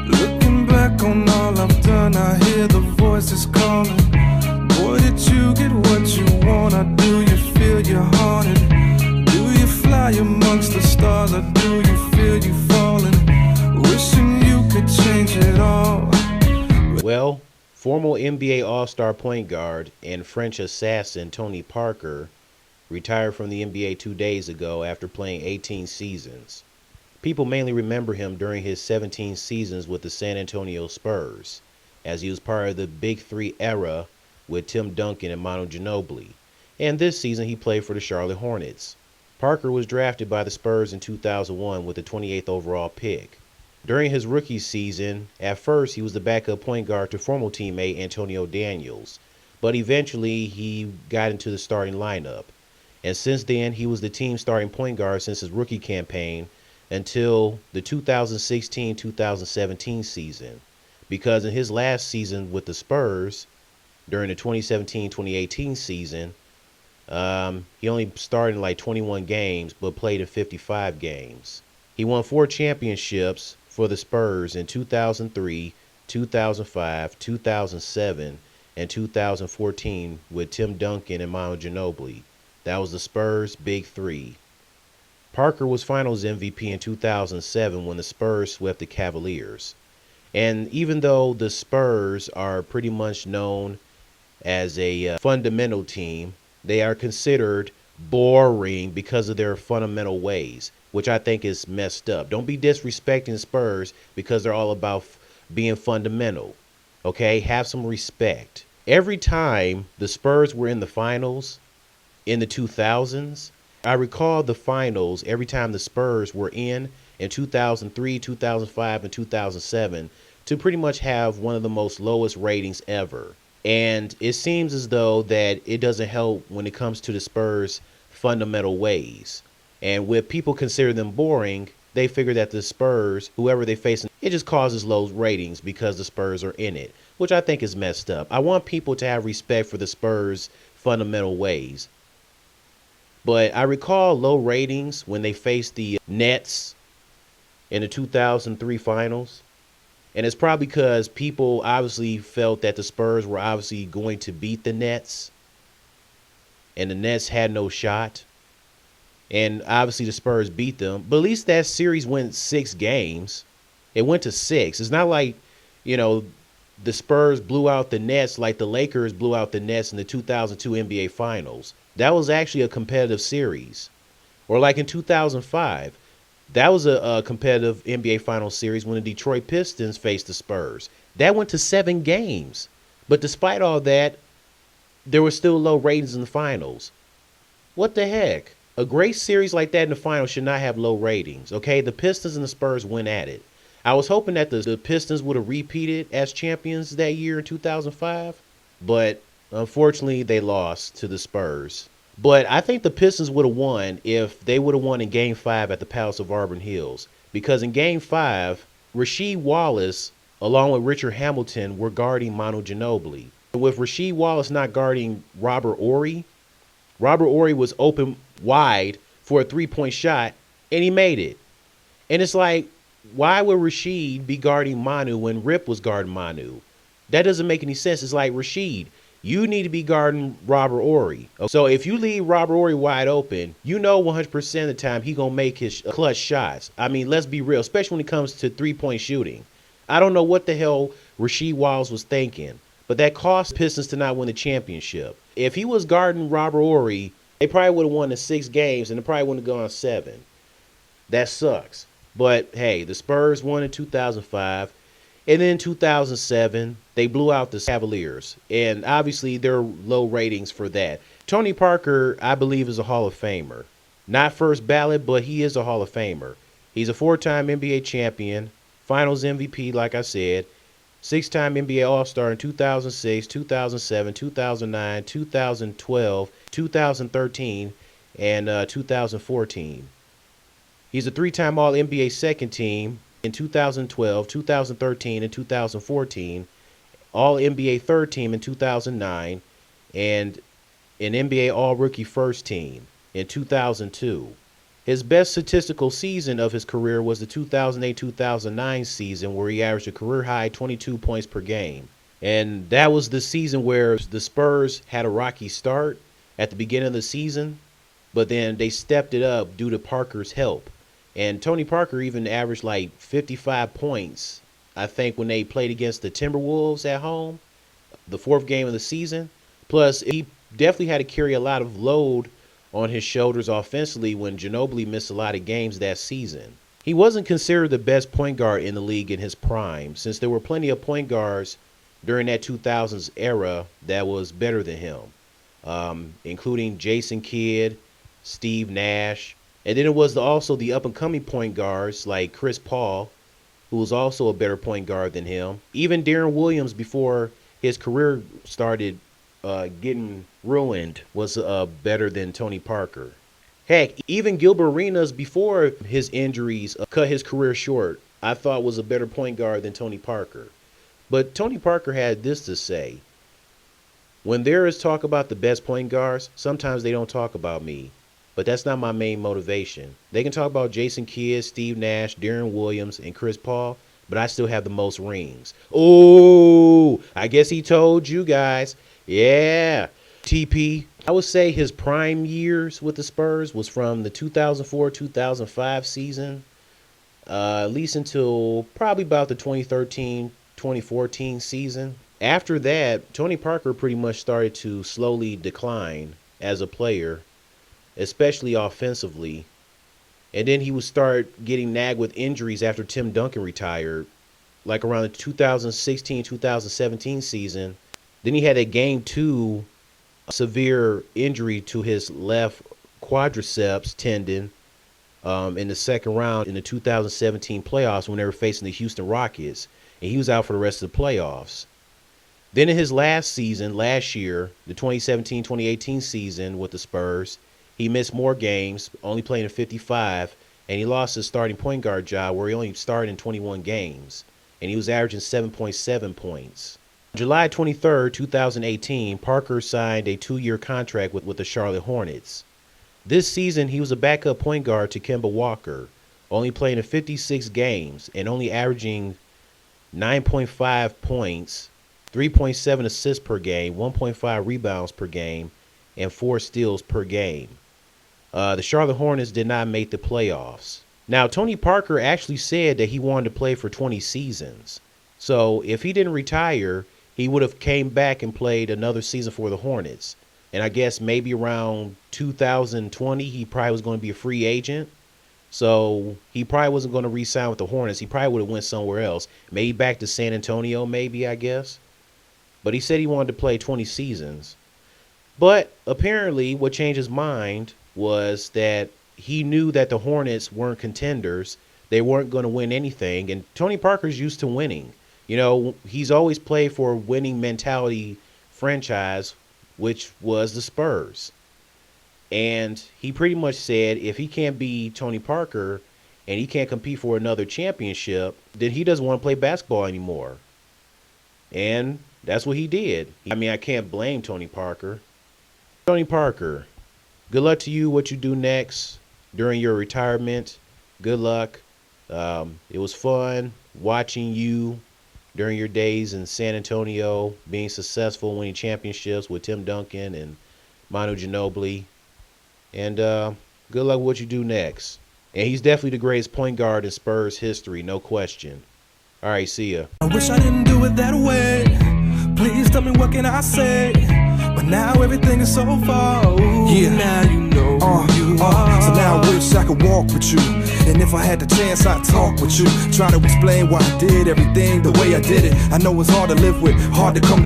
Looking back on all I've done, I hear the voices calling. Boy, did you get what you want, or do you feel you're haunted? Do you fly amongst the stars, or do you feel you falling? Wishing you could change it all. Well, former NBA All-Star point guard and French assassin Tony Parker retired from the NBA 2 days ago after playing 18 seasons. People mainly remember him during his 17 seasons with the San Antonio Spurs, as he was part of the Big Three era with Tim Duncan and Manu Ginobili. And this season he played for the Charlotte Hornets. Parker was drafted by the Spurs in 2001 with the 28th overall pick. During his rookie season, at first he was the backup point guard to former teammate Antonio Daniels, but eventually he got into the starting lineup. And since then, he was the team's starting point guard since his rookie campaign until the 2016-2017 season, because in his last season with the Spurs, during the 2017-2018 season, he only started in like 21 games but played in 55 games. He won 4 championships for the Spurs in 2003, 2005, 2007, and 2014 with Tim Duncan and Manu Ginobili. That was the Spurs' Big Three. Parker was Finals MVP in 2007 when the Spurs swept the Cavaliers. And even though the Spurs are pretty much known as a fundamental team, they are considered boring because of their fundamental ways, which I think is messed up. Don't be disrespecting Spurs because they're all about being fundamental. Okay? Have some respect. Every time the Spurs were in the finals in the 2000s, I recall the finals every time the Spurs were in 2003, 2005, and 2007 to pretty much have one of the most lowest ratings ever. And it seems as though that it doesn't help when it comes to the Spurs' fundamental ways. And with people consider them boring, they figure that the Spurs, whoever they face, it just causes low ratings because the Spurs are in it, which I think is messed up. I want people to have respect for the Spurs' fundamental ways. But I recall low ratings when they faced the Nets in the 2003 finals. And it's probably because people obviously felt that the Spurs were obviously going to beat the Nets. And the Nets had no shot. And obviously the Spurs beat them. But at least that series went 6 games. It went to 6. It's not like, the Spurs blew out the Nets like the Lakers blew out the Nets in the 2002 NBA Finals. That was actually a competitive series. Or like in 2005, that was a competitive NBA Finals series when the Detroit Pistons faced the Spurs. That went to 7 games. But despite all that, there were still low ratings in the finals. What the heck? A great series like that in the finals should not have low ratings, okay? The Pistons and the Spurs went at it. I was hoping that the Pistons would have repeated as champions that year in 2005, but unfortunately they lost to the Spurs. But I think the Pistons would have won if they would have won in Game 5 at the Palace of Auburn Hills. Because in Game 5, Rasheed Wallace, along with Richard Hamilton, were guarding Manu Ginobili. With Rasheed Wallace not guarding Robert Horry was open wide for a 3-point shot, and he made it. And it's like, why would Rasheed be guarding Manu when Rip was guarding Manu? That doesn't make any sense. It's like, Rasheed, you need to be guarding Robert Horry. So if you leave Robert Horry wide open, 100% of the time he going to make his clutch shots. I mean, let's be real, especially when it comes to 3-point shooting. I don't know what the hell Rasheed Wallace was thinking, but that cost Pistons to not win the championship. If he was guarding Robert Horry, they probably would have won the 6 games and they probably wouldn't have gone 7. That sucks. But hey, the Spurs won in 2005. And then in 2007, they blew out the Cavaliers. And obviously, there are low ratings for that. Tony Parker, I believe, is a Hall of Famer. Not first ballot, but he is a Hall of Famer. He's a 4-time NBA champion, Finals MVP, like I said, 6-time NBA All-Star in 2006, 2007, 2009, 2012, 2013, and 2014. He's a 3-time All-NBA second team in 2012, 2013, and 2014, All-NBA third team in 2009, and an NBA All-Rookie first team in 2002. His best statistical season of his career was the 2008-2009 season, where he averaged a career-high 22 points per game. And that was the season where the Spurs had a rocky start at the beginning of the season, but then they stepped it up due to Parker's help. And Tony Parker even averaged like 55 points, I think, when they played against the Timberwolves at home, the fourth game of the season. Plus, he definitely had to carry a lot of load on his shoulders offensively when Ginobili missed a lot of games that season. He wasn't considered the best point guard in the league in his prime, since there were plenty of point guards during that 2000s era that was better than him, including Jason Kidd, Steve Nash, and then it was also the up-and-coming point guards like Chris Paul, who was also a better point guard than him. Even Deron Williams, before his career started getting ruined, was better than Tony Parker. Heck, even Gilbert Arenas, before his injuries cut his career short, I thought was a better point guard than Tony Parker. But Tony Parker had this to say: when there is talk about the best point guards, sometimes they don't talk about me. But that's not my main motivation. They can talk about Jason Kidd, Steve Nash, Deron Williams, and Chris Paul, but I still have the most rings. Oh, I guess he told you guys. Yeah. TP, I would say his prime years with the Spurs was from the 2004-2005 season, at least until probably about the 2013-2014 season. After that, Tony Parker pretty much started to slowly decline as a player, especially offensively. And then he would start getting nagged with injuries after Tim Duncan retired, like around the 2016-2017 season. Then he had a Game 2 severe injury to his left quadriceps tendon in the second round in the 2017 playoffs when they were facing the Houston Rockets, and he was out for the rest of the playoffs. Then in his last season, last year, the 2017-2018 season with the Spurs, he missed more games, only playing in 55, and he lost his starting point guard job where he only started in 21 games, and he was averaging 7.7 points. July 23, 2018, Parker signed a 2-year contract with the Charlotte Hornets. This season, he was a backup point guard to Kemba Walker, only playing in 56 games and only averaging 9.5 points, 3.7 assists per game, 1.5 rebounds per game, and 4 steals per game. The Charlotte Hornets did not make the playoffs. Now, Tony Parker actually said that he wanted to play for 20 seasons. So if he didn't retire, he would have came back and played another season for the Hornets. And I guess maybe around 2020, he probably was going to be a free agent. So he probably wasn't going to re-sign with the Hornets. He probably would have went somewhere else. Maybe back to San Antonio, maybe, I guess. But he said he wanted to play 20 seasons. But apparently what changed his mind was that he knew that the Hornets weren't contenders. They weren't going to win anything. And Tony Parker's used to winning. You know, he's always played for a winning mentality franchise, which was the Spurs. And he pretty much said if he can't be Tony Parker and he can't compete for another championship, then he doesn't want to play basketball anymore. And that's what he did. I mean, I can't blame Tony Parker. Tony Parker, good luck to you what you do next during your retirement. Good luck. It was fun watching you during your days in San Antonio, being successful, winning championships with Tim Duncan and Manu Ginobili. And good luck with what you do next. And he's definitely the greatest point guard in Spurs history, no question. All right, see ya. I wish I didn't do it that way. Please tell me what can I say? But now everything is so far. Ooh, yeah, now you know who you are. So now I wish I could walk with you. And if I had the chance, I'd talk with you. Try to explain why I did everything the way I did it. I know it's hard to live with, hard to come